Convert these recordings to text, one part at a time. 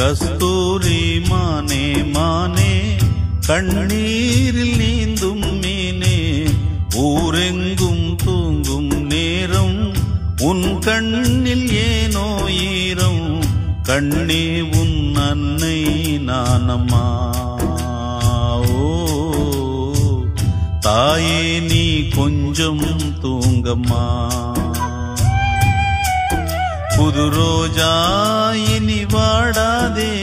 கஸ்தூரி மானே மானே கண்ணீரில் நீந்தும் மீனே ஊரெங்கும் தூங்கும் நேரம் உன் கண்ணில் ஏனோ ஈரம் கண்ணே உன் அன்னை நானம்மா. ஓ தாயே நீ கொஞ்சம் தூங்கம்மா. புது ரோஜா இனி வாடாதே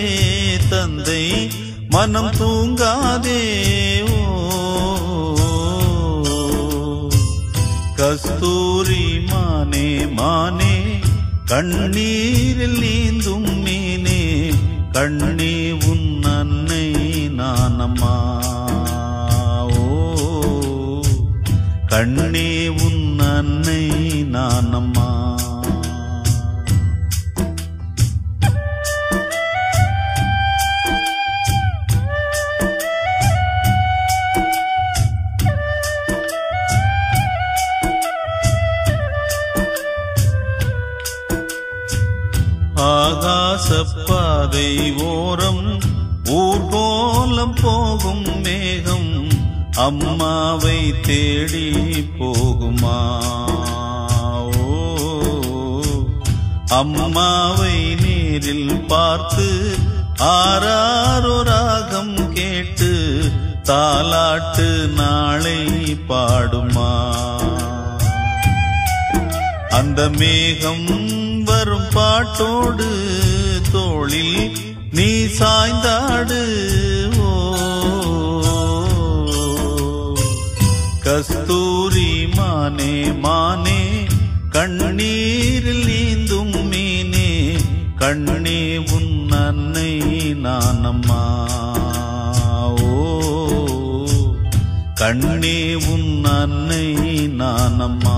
தந்தை மனம் தூங்காதே. ஓ கஸ்தூரி மானே மானே கண்ணீரில் நீந்தும் மீனே கண்ணே உன் அன்னை நானம்மா. ஓ கண்ணே உன் அன்னை நானம்மா. ஆகாசப்பாதை ஓரம் ஊர்கோலம் போகும் மேகம் அம்மாவை தேடி போகுமா. ஓ அம்மாவை நேரில் பார்த்து ஆராரோ ராகம் கேட்டு தாலாட்டு நாளை பாடுமா. அந்த மேகம் வரும் பாட்டோடு தோளில் நீ சாய்ந்தாடு. ஓ கஸ்தூரி மானே மானே கண்ணீரில் நீந்தும் மீனே கண்ணே உன் அன்னை நானம்மா. ஓ கண்ணே உன் அன்னை நானம்மா.